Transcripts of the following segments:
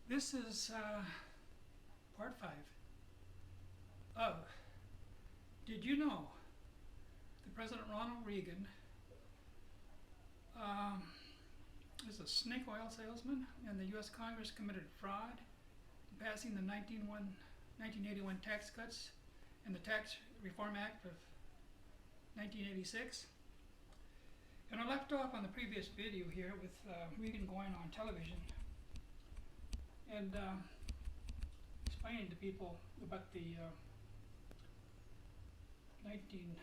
This is part 5 of Did You Know that President Ronald Reagan is a snake oil salesman and the U.S. Congress committed fraud in passing the 1981 Tax Cuts and the Tax Reform Act of 1986. And I left off on the previous video here with Reagan going on television and explaining to people about the 19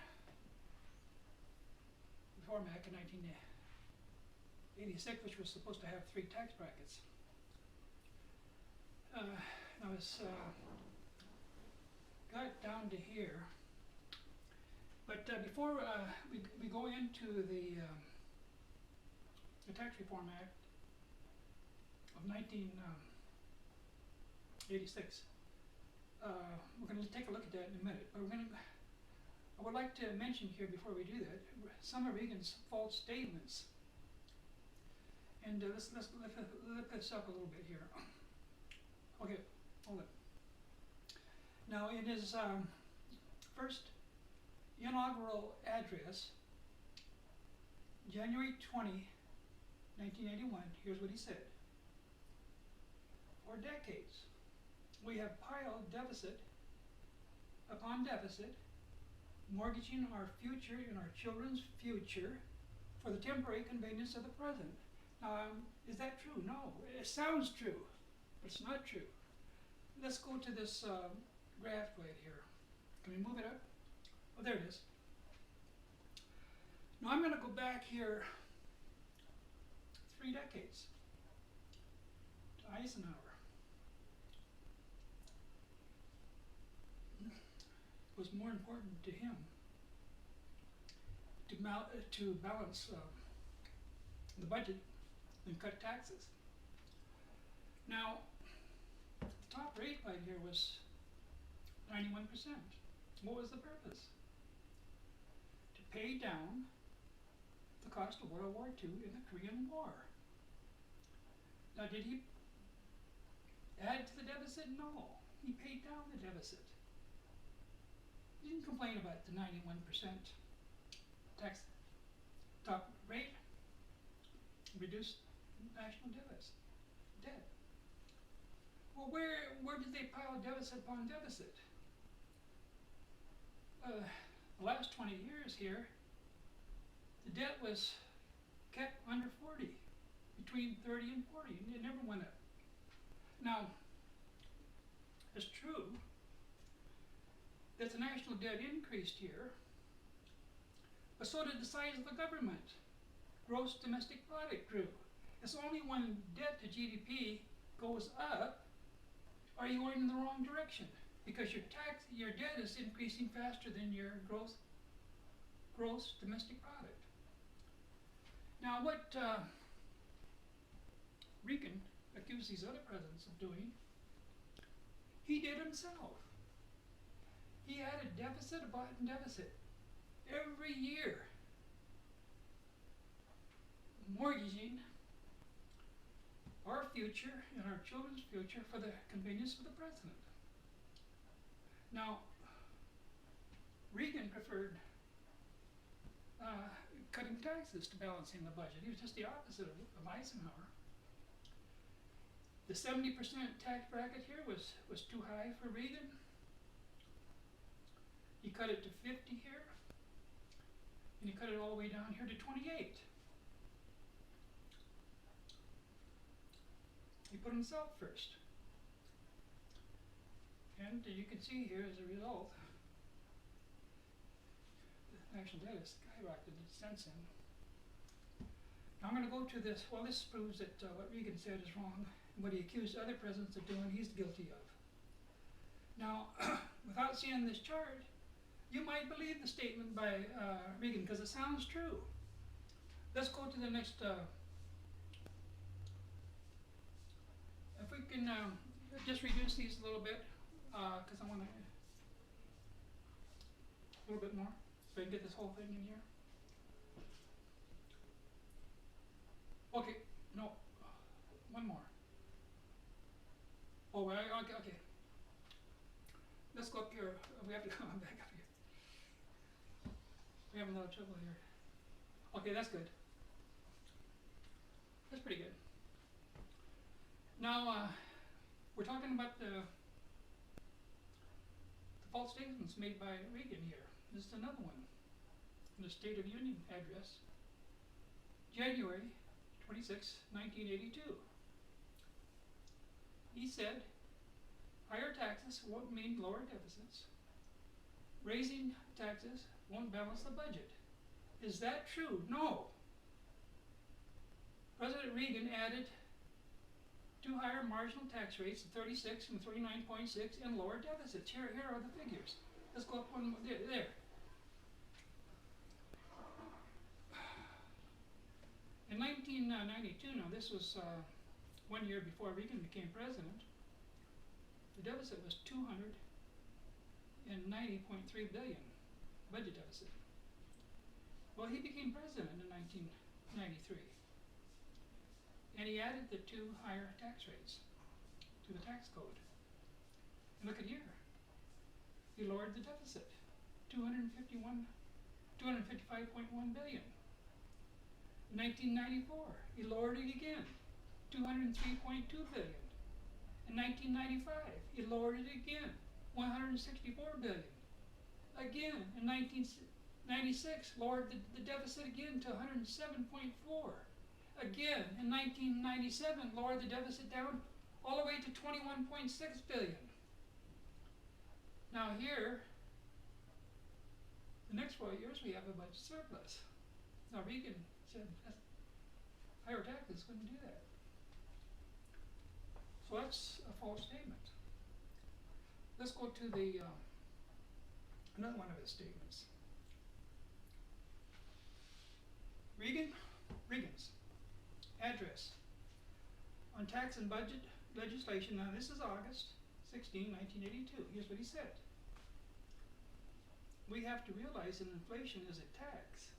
Reform Act of 1986, which was supposed to have 3 tax brackets. I was got down to here, but before we go into the Tax Reform Act of 1986, we're going to take a look at that in a minute. But I would like to mention here before we do that some of Reagan's false statements. And let's lift this up a little bit here. Okay, hold it. Now, in his first inaugural address, January 20, 1981, here's what he said. For decades, we have piled deficit upon deficit, mortgaging our future and our children's future for the temporary convenience of the present. Is that true? No. It sounds true, but it's not true. Let's go to this graph right here. Can we move it up? Oh, there it is. Now I'm going to go back here 3 decades to Eisenhower. It was more important to him to balance the budget than cut taxes. Now, the top rate right here was 91%. What was the purpose? To pay down the cost of World War II and the Korean War. Now, did he add to the deficit? No. He paid down the deficit. He didn't complain about the 91% tax top rate. Reduced national debt. Well, where did they pile deficit upon deficit? The last 20 years here, the debt was kept under 40, between 30 and 40. It never went up. Now, it's true that the national debt increased here, but so did the size of the government. Gross domestic product grew. It's only when debt to GDP goes up are you going in the wrong direction, because your debt is increasing faster than your gross domestic product. Now, what Reagan accused these other presidents of doing, he did himself. He added deficit upon deficit every year, mortgaging our future and our children's future for the convenience of the president. Now, Reagan preferred cutting taxes to balancing the budget. He was just the opposite of Eisenhower. The 70% tax bracket here was too high for Reagan. He cut it to 50 here, and he cut it all the way down here to 28. He put himself first. And you can see here as a result, the national debt has skyrocketed since then. Now I'm going to go to this. Well, this proves that what Reagan said is wrong, and what he accused other presidents of doing, he's guilty of. Now, without seeing this chart, you might believe the statement by Reagan because it sounds true. Let's go to the next. If we can just reduce these a little bit, because I want to a little bit more, so I can get this whole thing in here. Okay, no, one more. Oh, well, okay. Let's go up here. We have to come back up here. We're having a lot of trouble here. Okay, that's good. That's pretty good. Now, we're talking about the false statements made by Reagan here. This is another one. In the State of Union address, January 26, 1982. He said, higher taxes won't mean lower deficits. Raising taxes won't balance the budget. Is that true? No. President Reagan added two higher marginal tax rates, 36 and 39.6, and lower deficits. Here are the figures. Let's go up one more. There. In 1992, now this was 1 year before Reagan became president, the deficit was $290.3 billion, budget deficit. Well, he became president in 1993, and he added the two higher tax rates to the tax code. And look at here, he lowered the deficit, $255.1 billion. In 1994, he lowered it again, $203.2 billion. In 1995, he lowered it again, $164 billion. Again, in 1996, lowered the deficit again to $107.4. Again, in 1997, lowered the deficit down all the way to $21.6 billion. Now here, the next 4 years, we have a budget surplus. Now Reagan said higher taxes couldn't do that. So that's a false statement. Let's go to the another one of his statements. Reagan's address on tax and budget legislation. Now this is August 16, 1982. Here's what he said. We have to realize that inflation is a tax.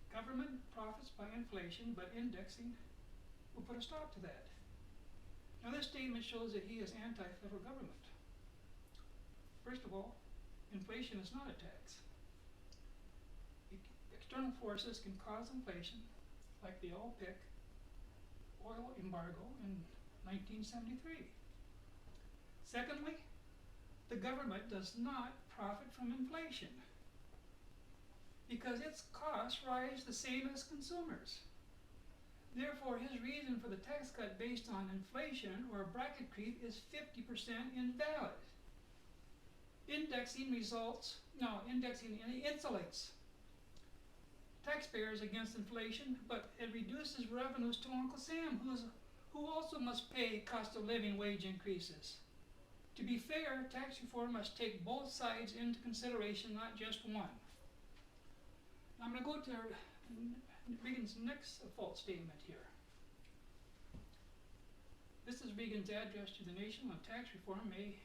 Government profits by inflation, but indexing will put a stop to that. Now this statement shows that he is anti-federal government. First of all, inflation is not a tax. External forces can cause inflation, like the OPEC oil embargo in 1973. Secondly, the government does not profit from inflation because its costs rise the same as consumers. Therefore, his reason for the tax cut based on inflation or bracket creep is 50% invalid. Indexing insulates taxpayers against inflation, but it reduces revenues to Uncle Sam, who also must pay cost of living wage increases. To be fair, tax reform must take both sides into consideration, not just one. Now I'm going to go to Reagan's next false statement here. This is Reagan's address to the nation on tax reform, May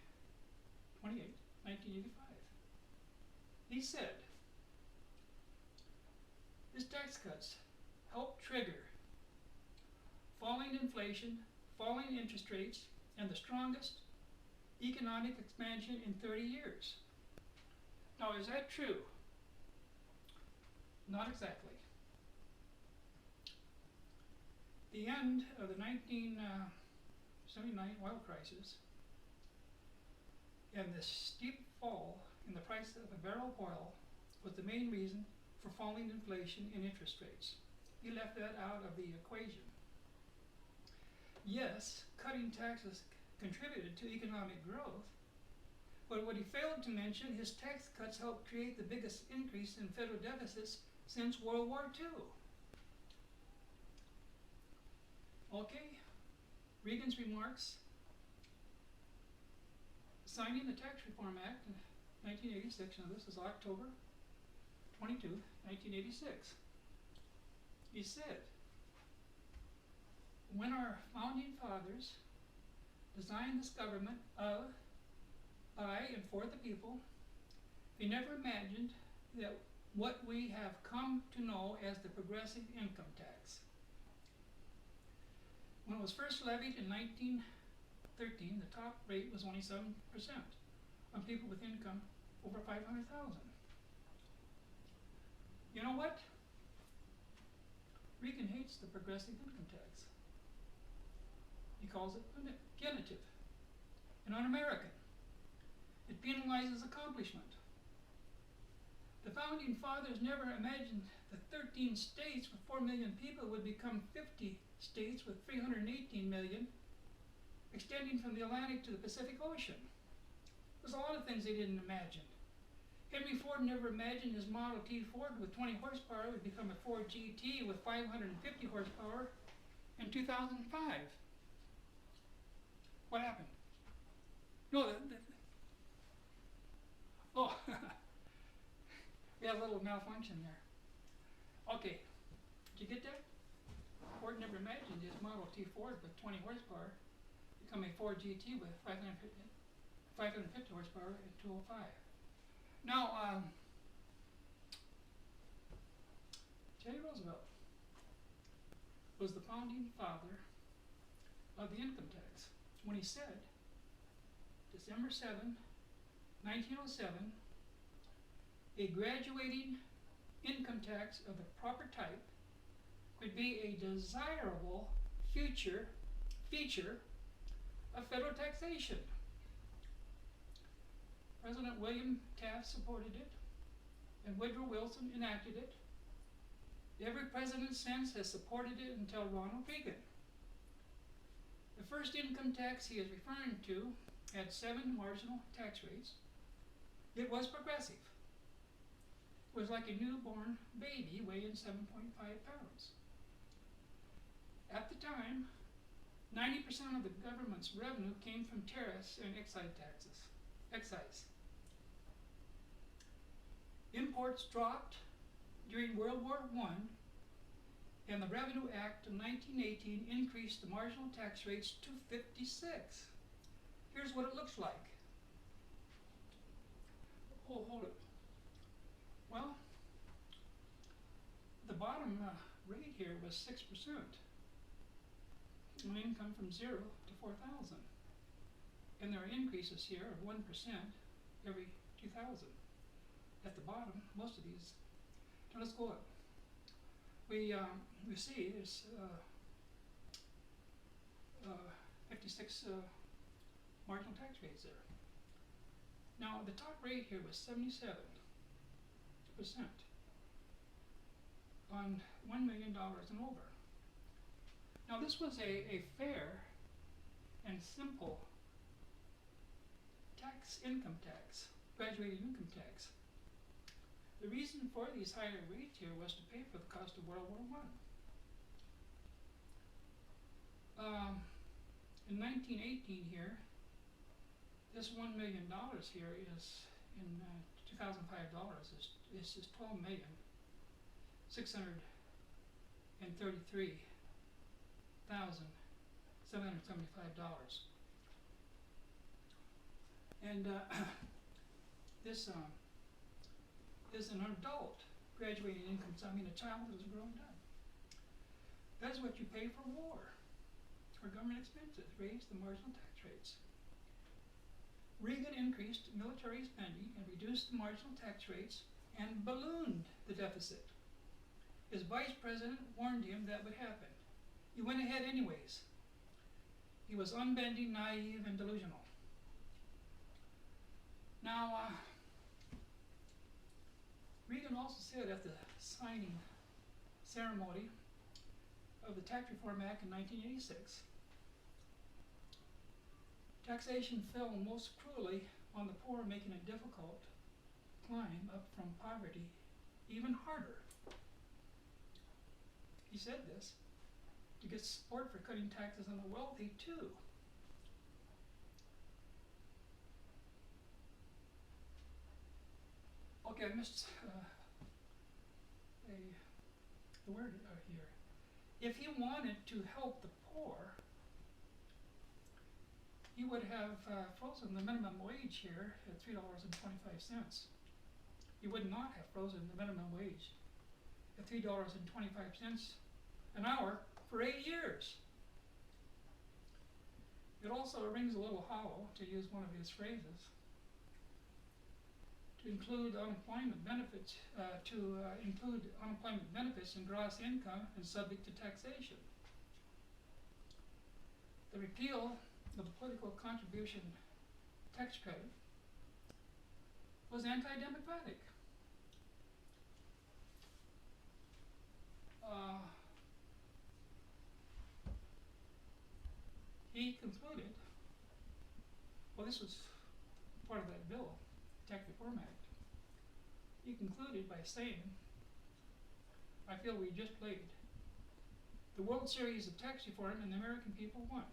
28, 1985. He said, his tax cuts help trigger falling inflation, falling interest rates, and the strongest economic expansion in 30 years. Now, is that true? Not exactly. The end of the 1979 oil crisis and the steep fall in the price of a barrel of oil was the main reason for falling inflation and interest rates. He left that out of the equation. Yes, cutting taxes contributed to economic growth, but what he failed to mention, his tax cuts helped create the biggest increase in federal deficits since World War II. Okay, Reagan's remarks. Signing the Tax Reform Act in 1986, now this is October 22, 1986. He said, when our founding fathers designed this government of, by, and for the people, they never imagined that what we have come to know as the progressive income tax. When it was first levied in 19 13, the top rate was only 7% on people with income over 500,000. You know what? Reagan hates the progressive income tax. He calls it punitive and un-American. It penalizes accomplishment. The founding fathers never imagined that 13 states with 4 million people would become 50 states with 318 million, extending from the Atlantic to the Pacific Ocean. There's a lot of things they didn't imagine. Henry Ford never imagined his Model T Ford with 20 horsepower would become a Ford GT with 550 horsepower in 2005. What happened? No, oh, we had a little malfunction there. Okay, did you get that? Ford never imagined his Model T Ford with 20 horsepower become a Ford GT with 550 horsepower in 205. Now, Teddy Roosevelt was the founding father of the income tax when he said, December 7, 1907, a graduating income tax of the proper type would be a desirable feature of federal taxation. President William Taft supported it, and Woodrow Wilson enacted it. Every president since has supported it until Ronald Reagan. The first income tax he is referring to had 7 marginal tax rates. It was progressive. It was like a newborn baby weighing 7.5 pounds. At the time, 90% of the government's revenue came from tariffs and excise taxes. Imports dropped during World War I, and the Revenue Act of 1918 increased the marginal tax rates to 56. Here's what it looks like. Hold it. Well, the bottom rate here was 6%, an income from 0 to 4,000. And there are increases here of 1% every 2,000. At the bottom, most of these. Now let's go up. We see there's 56 marginal tax rates there. Now the top rate here was 77% on $1 million and over. Now this was a fair and simple income tax, graduated income tax. The reason for these higher rates here was to pay for the cost of World War I. In 1918 here, this $1 million here is, in 2005 dollars, is $12,633,775. And this is an adult graduating income. So, I mean, a child who's grown up. That's what you pay for war, for government expenses, raised the marginal tax rates. Reagan increased military spending and reduced the marginal tax rates and ballooned the deficit. His vice president warned him that would happen. He went ahead anyways. He was unbending, naive, and delusional. Now, Reagan also said at the signing ceremony of the Tax Reform Act in 1986, taxation fell most cruelly on the poor, making it difficult to climb up from poverty even harder. He said this to get support for cutting taxes on the wealthy too. Okay, I missed the word here. If he wanted to help the poor, he would have frozen the minimum wage here at $3.25. He would not have frozen the minimum wage at $3.25 an hour for 8 years. It also rings a little hollow, to use one of his phrases, to include unemployment benefits, in gross income and subject to taxation. The repeal of the political contribution tax credit was anti-democratic. He concluded, well, this was part of that bill, Tax Reform Act. He concluded by saying, I feel we just played the World Series of tax reform and the American people won.